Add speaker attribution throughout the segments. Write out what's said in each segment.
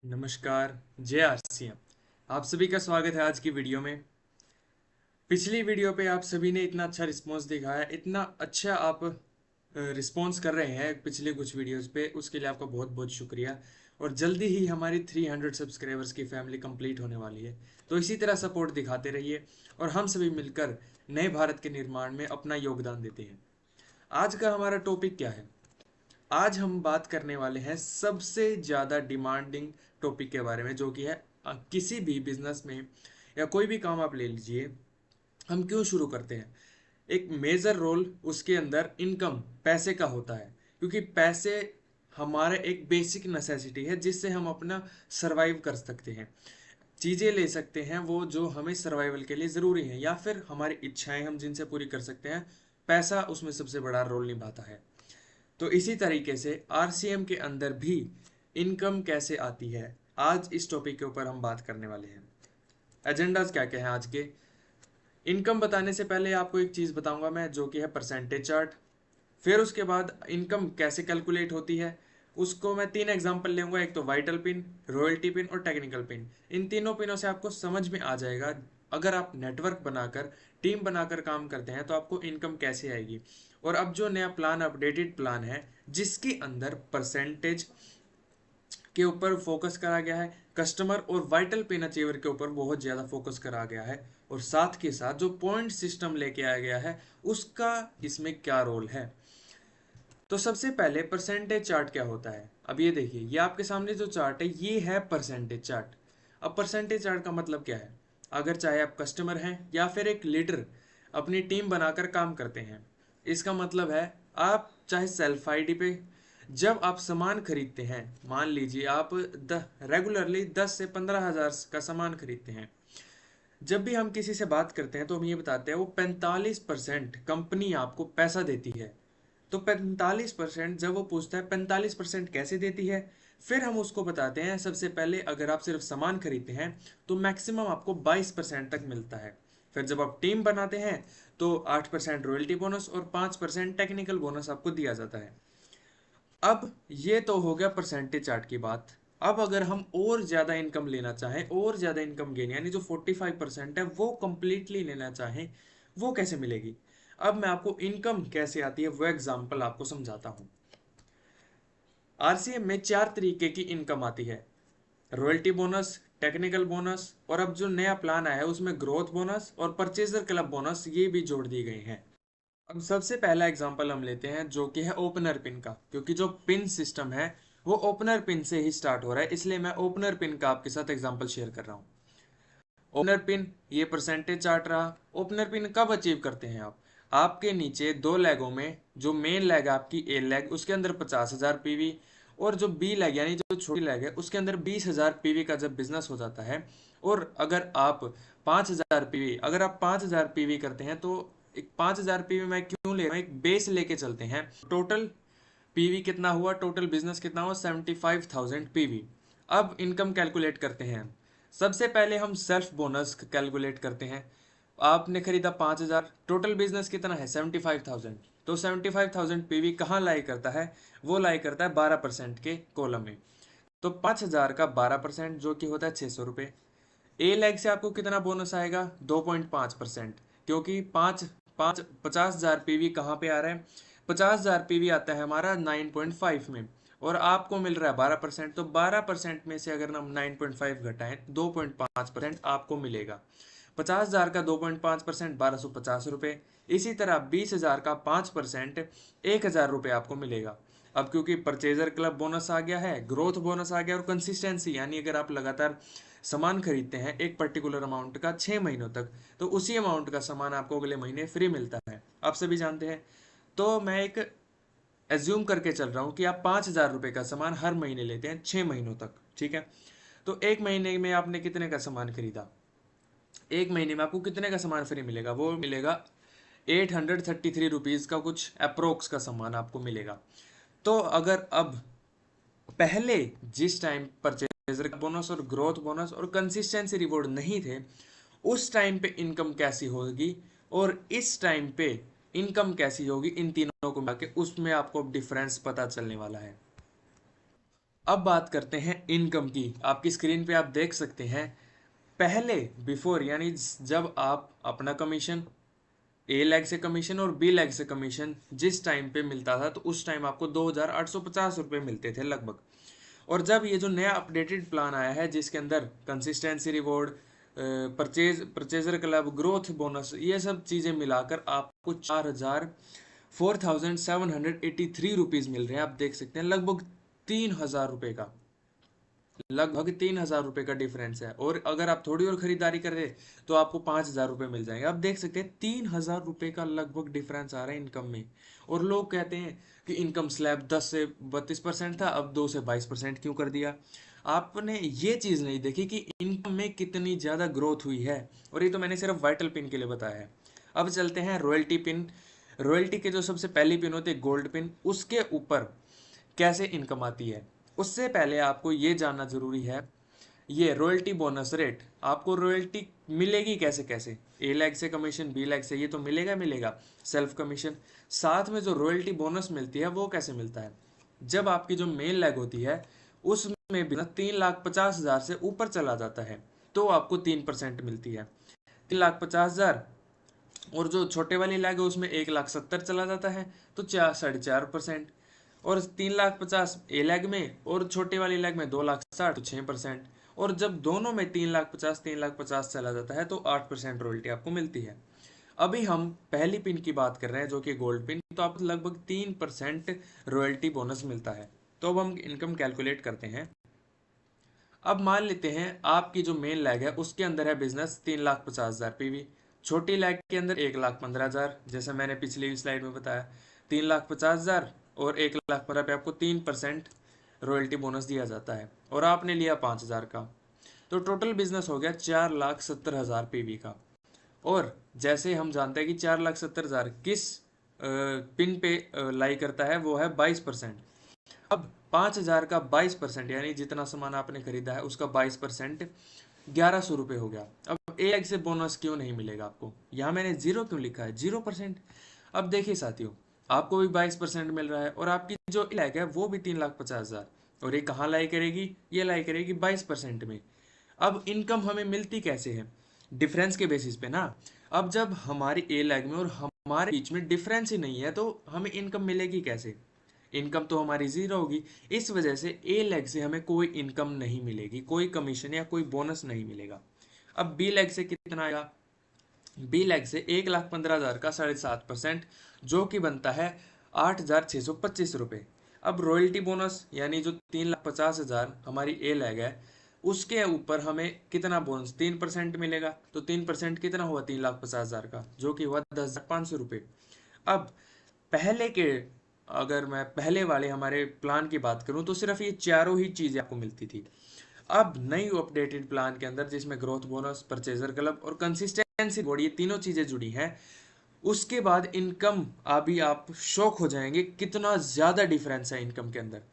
Speaker 1: नमस्कार। जय आरसीएम। आप सभी का स्वागत है आज की वीडियो में। पिछली वीडियो पे आप सभी ने इतना अच्छा रिस्पॉन्स दिखाया, इतना अच्छा आप रिस्पॉन्स कर रहे हैं पिछले कुछ वीडियोस पे, उसके लिए आपका बहुत बहुत शुक्रिया। और जल्दी ही हमारी 300 सब्सक्राइबर्स की फैमिली कंप्लीट होने वाली है, तो इसी तरह सपोर्ट दिखाते रहिए और हम सभी मिलकर नए भारत के निर्माण में अपना योगदान देते हैं। आज का हमारा टॉपिक क्या है? आज हम बात करने वाले हैं सबसे ज़्यादा डिमांडिंग टॉपिक के बारे में, जो कि है किसी भी बिजनेस में या कोई भी काम आप ले लीजिए, हम क्यों शुरू करते हैं। एक मेजर रोल उसके अंदर इनकम, पैसे का होता है, क्योंकि पैसे हमारा एक बेसिक नेसेसिटी है जिससे हम अपना सरवाइव कर सकते हैं। चीज़ें ले सकते हैं वो जो हमें सर्वाइवल के लिए ज़रूरी हैं, या फिर हमारी इच्छाएं हम जिनसे पूरी कर सकते हैं। पैसा उसमें सबसे बड़ा रोल निभाता है। तो इसी तरीके से आरसीएम के अंदर भी इनकम कैसे आती है, आज इस टॉपिक के ऊपर हम बात करने वाले हैं। एजेंडाज क्या क्या हैं आज के। इनकम बताने से पहले आपको एक चीज़ बताऊंगा मैं, जो कि है परसेंटेज चार्ट। फिर उसके बाद इनकम कैसे कैलकुलेट होती है, उसको मैं 3 एग्जांपल लूंगा। एक तो वाइटल पिन, रॉयल्टी पिन और टेक्निकल पिन। इन तीनों पिनों से आपको समझ में आ जाएगा, अगर आप नेटवर्क बनाकर, टीम बनाकर काम करते हैं तो आपको इनकम कैसे आएगी। और अब जो नया प्लान, अपडेटेड प्लान है, जिसके अंदर परसेंटेज के ऊपर फोकस करा गया है, कस्टमर और वाइटल पिन अचीवर के ऊपर बहुत ज़्यादा फोकस करा गया है, और साथ के साथ जो पॉइंट सिस्टम लेके आया गया है उसका इसमें क्या रोल है। तो सबसे पहले परसेंटेज चार्ट क्या होता है। अब ये देखिए, ये आपके सामने जो चार्ट है ये है परसेंटेज चार्ट। अब परसेंटेज चार्ट का मतलब क्या है? अगर चाहे आप कस्टमर हैं या फिर एक लीडर अपनी टीम बनाकर काम करते हैं, इसका मतलब है आप चाहे सेल्फ आईडी पे जब आप सामान खरीदते हैं, मान लीजिए आप रेगुलरली 10 से 15 हज़ार का सामान खरीदते हैं, जब भी हम किसी से बात करते हैं तो हम ये बताते हैं वो 45% कंपनी आपको पैसा देती है। तो 45% जब वो पूछता है 45% कैसे देती है, फिर हम उसको बताते हैं सबसे पहले अगर आप सिर्फ सामान खरीदते हैं तो मैक्सिमम आपको 22% तक मिलता है। फिर जब आप टीम बनाते हैं तो 8% रॉयल्टी बोनस और 5% टेक्निकल बोनस आपको दिया जाता है। अब ये तो हो गया परसेंटेज चार्ट की बात। अब अगर हम और ज़्यादा इनकम लेना चाहें, और ज़्यादा इनकम गेन, यानी जो 45% है वो कंप्लीटली लेना चाहें, वो कैसे मिलेगी। अब मैं आपको इनकम कैसे आती है वो एग्जांपल आपको समझाता हूँ। आरसीएम में 4 तरीके की इनकम आती है: रॉयल्टी बोनस, टेक्निकल बोनस, और अब जो नया प्लान आया है उसमें ग्रोथ बोनस और परचेजर क्लब बोनस ये भी जोड़ दी गई हैं। अब सबसे पहला एग्जांपल हम लेते हैं जो कि है ओपनर पिन का, क्योंकि जो पिन सिस्टम है वो ओपनर पिन से ही स्टार्ट हो रहा है, इसलिए मैं ओपनर पिन का आपके साथ एग्जांपल शेयर कर रहा हूँ। ओपनर पिन, ये परसेंटेज चार्ट रहा। ओपनर पिन कब अचीव करते हैं आप? आपके नीचे दो लेगों में, जो मेन लेग आपकी ए लेग, उसके अंदर 50,000 पीवी, और जो बी लेग यानी जो छोटी लेग है उसके अंदर 20,000 पीवी का जब बिजनेस हो जाता है, और अगर आप 5,000 पीवी, अगर आप 5,000 पीवी करते हैं तो एक 5,000 पीवी मैं क्यों ले रहा हूँ, एक बेस लेके चलते हैं। टोटल पीवी कितना हुआ, टोटल बिजनेस कितना हुआ, 75,000 पीवी। अब इनकम कैलकुलेट करते हैं। सबसे पहले हम सेल्फ बोनस कैलकुलेट करते हैं। आपने खरीदा 5,000, टोटल बिजनेस कितना है 75,000, तो 75,000 पीवी कहाँ लाई करता है? वो लाई करता है 12% के कॉलम में। तो 5,000 का 12% जो कि होता है 600 रुपये। ए लैग से आपको कितना बोनस आएगा? 2.5%, क्योंकि पाँच पाँच 50,000 पीवी कहाँ पे आ रहा है? 50,000 पीवी आता है हमारा 9.5 में, और आपको मिल रहा है 12%, तो 12% में से अगर हम 9.5 घटाएं 2.5% आपको मिलेगा। 50,000 का 2.5% 1250 रुपये। इसी तरह 20,000 का 5% 1,000 रुपये आपको मिलेगा। अब क्योंकि परचेजर क्लब बोनस आ गया है, ग्रोथ बोनस आ गया, और कंसिस्टेंसी यानी अगर आप लगातार सामान खरीदते हैं एक पर्टिकुलर अमाउंट का 6 महीनों तक, तो उसी अमाउंट का सामान आपको अगले महीने फ्री मिलता है, आप सभी जानते हैं। तो मैं एक एज्यूम करके चल रहा हूँ कि आप 5,000 रुपये का सामान हर महीने लेते हैं 6 महीनों तक, ठीक है। तो एक महीने में आपने कितने का सामान खरीदा, एक महीने में आपको कितने का सामान फ्री मिलेगा? वो मिलेगा 833 रुपीज़ का कुछ अप्रोक्स का सामान आपको मिलेगा। तो अगर अब पहले जिस टाइम परचेजर बोनस और ग्रोथ बोनस और कंसिस्टेंसी रिवॉर्ड नहीं थे, उस टाइम पे इनकम कैसी होगी और इस टाइम पे इनकम कैसी होगी, इन तीनों को मिला के उसमें आपको डिफरेंस पता चलने वाला है। अब बात करते हैं इनकम की। आपकी स्क्रीन पे आप देख सकते हैं, पहले बिफोर यानी जब आप अपना कमीशन ए लेग से कमीशन और बी लेग से कमीशन जिस टाइम पे मिलता था, तो उस टाइम आपको 2,850 रुपये मिलते थे लगभग। और जब ये जो नया अपडेटेड प्लान आया है जिसके अंदर consistency reward, purchaser club, growth bonus, ये सब चीज़ें मिलाकर आपको 4,783 रुपीज़ मिल रहे हैं। आप देख सकते हैं लगभग 3,000 रुपये का, लगभग 3,000 रुपये का डिफरेंस है। और अगर आप थोड़ी और खरीदारी करें तो आपको 5,000 रुपये मिल जाएंगे। आप देख सकते हैं 3,000 रुपये का लगभग डिफरेंस आ रहा है इनकम में। और लोग कहते हैं कि इनकम स्लैब 10 से 32% था, अब 2 से 22% क्यों कर दिया। आपने ये चीज़ नहीं देखी कि इनकम में कितनी ज़्यादा ग्रोथ हुई है। और ये तो मैंने सिर्फ वाइटल पिन के लिए बताया है। अब चलते हैं रॉयल्टी पिन। रॉयल्टी के जो सबसे पहली पिन होती है गोल्ड पिन, उसके ऊपर कैसे इनकम आती है। उससे पहले आपको ये जानना जरूरी है, ये रॉयल्टी बोनस रेट, आपको रॉयल्टी मिलेगी कैसे कैसे। ए लैग से कमीशन, बी लैग से, ये तो मिलेगा सेल्फ कमीशन। साथ में जो रॉयल्टी बोनस मिलती है वो कैसे मिलता है, जब आपकी जो मेन लैग होती है उसमें भी 3,50,000 से ऊपर चला जाता है तो आपको 3% मिलती है। 3,50,000, और जो छोटे वाली लैग है उसमें 1,70,000 चला जाता है तो 4.5%। और 3,50,000 ए लैग में और छोटे वाली लैग में 2,60,000 तो 6%। और जब दोनों में 3,50,000 चला जाता है तो 8% रॉयल्टी आपको मिलती है। अभी हम पहली पिन की बात कर रहे हैं जो कि गोल्ड पिन, तो आपको लगभग 3% रॉयल्टी बोनस मिलता है। तो अब हम इनकम कैलकुलेट करते हैं। अब मान लेते हैं आपकी जो मेन लैग है उसके अंदर है बिजनेस 3,50,000 पीवी, छोटी लैग के अंदर 1,15,000, जैसे मैंने पिछली स्लाइड में बताया 3,50,000 और 1,15,000 पे आपको 3% रॉयल्टी बोनस दिया जाता है और आपने लिया 5,000 का, तो टोटल बिजनेस हो गया 4,70,000 पीवी का। और जैसे हम जानते हैं कि 4,70,000 किस पिन पे लाई करता है, वो है 22%। अब 5,000 का 22% यानी जितना सामान आपने खरीदा है उसका 22% 1,100 रुपये हो गया। अब एक से बोनस क्यों नहीं मिलेगा आपको, यहाँ मैंने जीरो क्यों लिखा है, 0%। अब देखिए साथियों, आपको भी 22% मिल रहा है और आपकी जो लैग है वो भी 3,50,000, और ये कहाँ लाई करेगी, ये लाई करेगी 22% में। अब इनकम हमें मिलती कैसे है, डिफरेंस के बेसिस पे ना। अब जब हमारी ए लैग में और हमारे बीच में डिफरेंस ही नहीं है तो हमें इनकम मिलेगी कैसे, इनकम तो हमारी जीरो होगी। इस वजह से ए लेग से हमें कोई इनकम नहीं मिलेगी, कोई कमीशन या कोई बोनस नहीं मिलेगा। अब बी लेग से कितना आएगा, बी लेग से 1,15,000 का 7.5%, जो कि बनता है 8,625 रुपये। अब रॉयल्टी बोनस यानी जो 3,50,000 हमारी ए लेग है उसके ऊपर हमें कितना बोनस, 3% मिलेगा, तो 3% कितना हुआ 3,50,000 का, जो कि हुआ 10,500 रुपये। अब पहले के, अगर मैं पहले वाले हमारे प्लान की बात करूं तो सिर्फ ये चारों ही चीज़ें आपको मिलती थी। अब नई अपडेटेड प्लान के अंदर जिसमें ग्रोथ बोनस, परचेजर क्लब और कंसिस्टेंसी बोर्ड, ये तीनों चीज़ें जुड़ी हैं, उसके बाद इनकम, अभी आप शॉक हो जाएंगे कितना ज़्यादा डिफरेंस है इनकम के अंदर।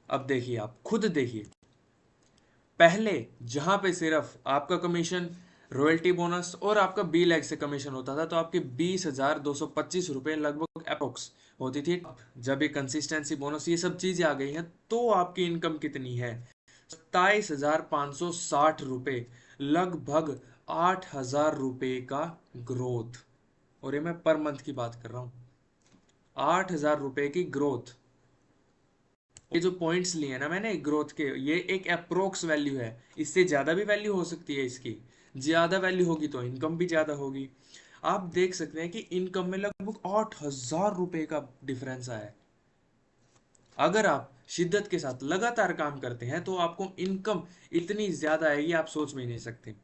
Speaker 1: अब देखिए, आप खुद देखिए, पहले जहां पे सिर्फ आपका कमीशन, रॉयल्टी बोनस और आपका बी लैग से कमीशन होता था तो आपके 20,225 रुपये लगभग अप्रोक्स होती थी। जब ये कंसिस्टेंसी बोनस ये सब चीजें आ गई हैं तो आपकी इनकम कितनी है, 27,560 रुपये, लगभग 8,000 रुपये का ग्रोथ। और ये मैं पर मंथ की बात कर रहा हूँ, 8,000 रुपये की ग्रोथ। ये जो पॉइंट्स लिए हैं ना मैंने ग्रोथ के, ये एक अप्रोक्स वैल्यू है, इससे ज़्यादा भी वैल्यू हो सकती है इसकी। ज़्यादा वैल्यू होगी तो इनकम भी ज़्यादा होगी। आप देख सकते हैं कि इनकम में लगभग 8,000 रुपये का डिफरेंस आया है। अगर आप शिद्दत के साथ लगातार काम करते हैं तो आपको इनकम इतनी ज़्यादा आएगी आप सोच भी नहीं सकते।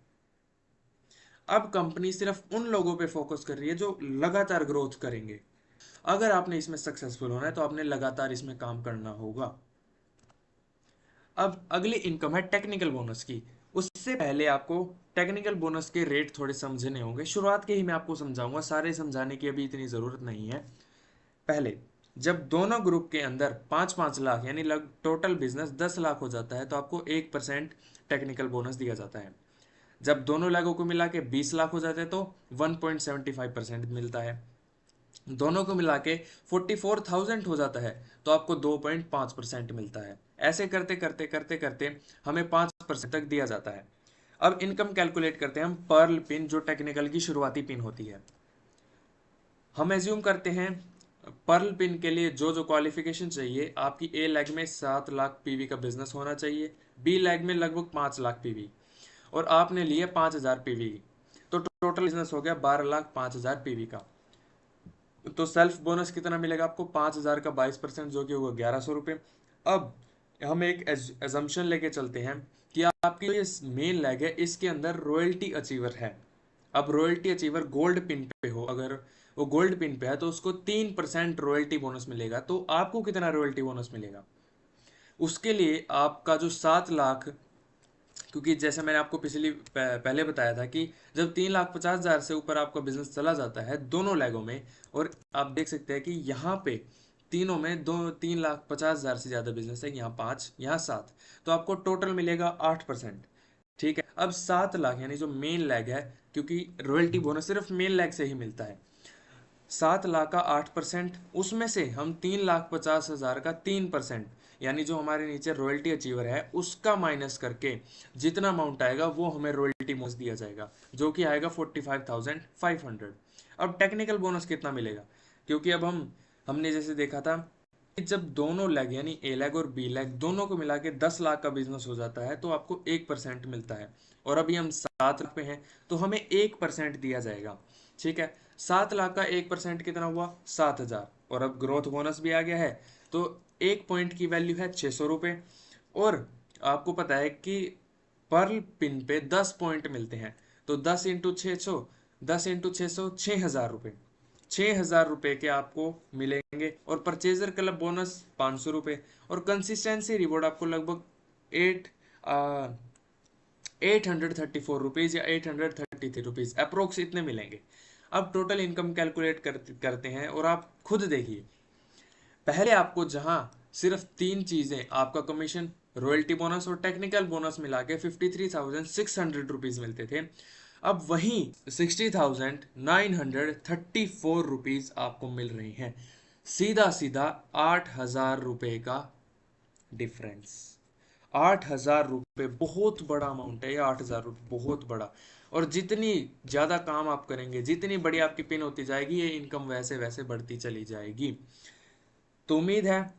Speaker 1: अब कंपनी सिर्फ उन लोगों पे फोकस कर रही है जो लगातार ग्रोथ करेंगे। अगर आपने इसमें सक्सेसफुल होना है तो आपने लगातार इसमें काम करना होगा। अब अगली इनकम है टेक्निकल बोनस की। उससे पहले आपको टेक्निकल बोनस के रेट थोड़े समझने होंगे, शुरुआत के ही मैं आपको समझाऊंगा, सारे समझाने की अभी इतनी ज़रूरत नहीं है। पहले जब दोनों ग्रुप के अंदर 5-5 लाख यानी लग टोटल बिजनेस 10 लाख हो जाता है तो आपको 1% टेक्निकल बोनस दिया जाता है। जब दोनों लागों को मिला के 20 लाख हो जाते हैं तो 1.75% मिलता है। दोनों को मिला के 44,000 हो जाता है, तो आपको 2.5% मिलता है। ऐसे करते करते करते करते हमें 5% तक दिया जाता है। अब इनकम कैलकुलेट करते हैं हम पर्ल पिन, जो टेक्निकल की शुरुआती पिन होती है। हम एज्यूम करते हैं पर्ल पिन के लिए जो जो क्वालिफिकेशन चाहिए, आपकी ए लेग में 7 लाख पीवी का बिजनेस होना चाहिए, बी लेग में लगभग 5 लाख पीवी, और आपने लिए 5,000 पीवी, तो टोटल बिजनेस हो गया 12,05,000 पीवी का। तो सेल्फ बोनस कितना मिलेगा आपको? 5,000 का 22%, जो कि होगा 1,100 रुपये। अब हम एक एजम्पशन लेके चलते हैं कि आपकी ये मेन लेग है, इसके अंदर रॉयल्टी अचीवर है। अब रॉयल्टी अचीवर गोल्ड पिन पे हो, अगर वो गोल्ड पिन पे है तो उसको 3% रॉयल्टी बोनस मिलेगा। तो आपको कितना रॉयल्टी बोनस मिलेगा? उसके लिए आपका जो 7 लाख, क्योंकि जैसे मैंने आपको पहले बताया था कि जब 3,50,000 से ऊपर आपका बिजनेस चला जाता है दोनों लेगों में, और आप देख सकते हैं कि यहाँ पे तीनों में 3,50,000 से ज़्यादा बिजनेस है, यहाँ 5, यहाँ 7, तो आपको टोटल मिलेगा 8%। ठीक है, अब 7 लाख यानी जो मेन लेग है, क्योंकि रॉयल्टी बोनस सिर्फ मेन लेग से ही मिलता है, 7 लाख का 8%, उसमें से हम 3,50,000 का 3%, यानी जो हमारे नीचे रॉयल्टी अचीवर है उसका माइनस करके जितना अमाउंट आएगा वो हमें रॉयल्टी बोनस दिया जाएगा, जो कि आएगा 45,500। अब टेक्निकल बोनस कितना मिलेगा? क्योंकि अब हमने जैसे देखा था कि जब दोनों लेग यानी ए लेग और बी लेग दोनों को मिला के 10 लाख का बिजनेस हो जाता है, तो आपको 1% मिलता है, और अभी हम 7 लाख पे हैं तो हमें 1% दिया जाएगा। ठीक है, 7 लाख का 1% कितना हुआ? 7,000, और अब ग्रोथ बोनस भी आ गया है, तो एक पॉइंट की वैल्यू है 600 रुपये। और आपको पता है कि पर्ल पिन पे 10 पॉइंट मिलते हैं, तो 10 × 600, 10 × 600, 6,000 रुपये, 6,000 रुपये के आपको मिलेंगे। और परचेजर क्लब बोनस 500 रुपये, और कंसिस्टेंसी रिवॉर्ड आपको लगभग 834 रुपीज़ या 833 रुपीज़ अप्रोक्स इतने मिलेंगे। अब टोटल इनकम कैलकुलेट करते हैं, और आप खुद देखिए, पहले आपको जहां सिर्फ 3 चीजें, आपका कमीशन, रॉयल्टी बोनस और टेक्निकल बोनस मिला के 53,600 रुपीज मिलते थे, अब वहीं 60,934 रुपीज आपको मिल रही हैं। सीधा सीधा 8,000 रुपये का डिफरेंस। 8,000 रुपये बहुत बड़ा अमाउंट है, ये 8,000 रुपये बहुत बड़ा। और जितनी ज़्यादा काम आप करेंगे, जितनी बड़ी आपकी पिन होती जाएगी, ये इनकम वैसे वैसे बढ़ती चली जाएगी। तो उम्मीद है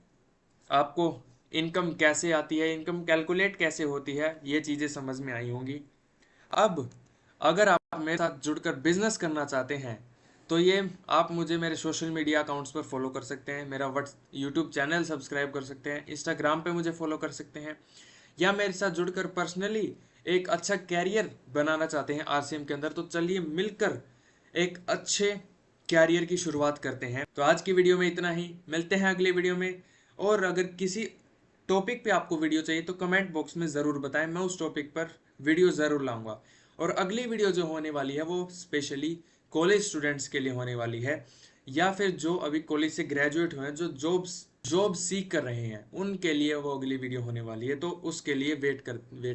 Speaker 1: आपको इनकम कैसे आती है, इनकम कैलकुलेट कैसे होती है, ये चीज़ें समझ में आई होंगी। अब अगर आप मेरे साथ जुड़कर बिजनेस करना चाहते हैं, तो ये आप मुझे मेरे सोशल मीडिया अकाउंट्स पर फॉलो कर सकते हैं, मेरा यूट्यूब चैनल सब्सक्राइब कर सकते हैं, इंस्टाग्राम पे मुझे फॉलो कर सकते हैं, या मेरे साथ जुड़कर पर्सनली एक अच्छा कैरियर बनाना चाहते हैं आरसीएम के अंदर, तो चलिए मिलकर एक अच्छे कैरियर की शुरुआत करते हैं। तो आज की वीडियो में इतना ही, मिलते हैं अगले वीडियो में। और अगर किसी टॉपिक पे आपको वीडियो चाहिए तो कमेंट बॉक्स में ज़रूर बताएं, मैं उस टॉपिक पर वीडियो ज़रूर लाऊंगा। और अगली वीडियो जो होने वाली है वो स्पेशली कॉलेज स्टूडेंट्स के लिए होने वाली है, या फिर जो अभी कॉलेज से ग्रेजुएट हुए हैं, जो जॉब सीख कर रहे हैं, उनके लिए वो अगली वीडियो होने वाली है। तो उसके लिए वेट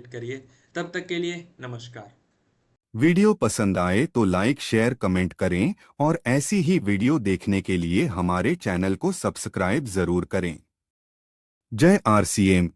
Speaker 1: करिए। तब तक के लिए नमस्कार।
Speaker 2: वीडियो पसंद आए तो लाइक शेयर कमेंट करें, और ऐसी ही वीडियो देखने के लिए हमारे चैनल को सब्सक्राइब जरूर करें। जय आरसीएम।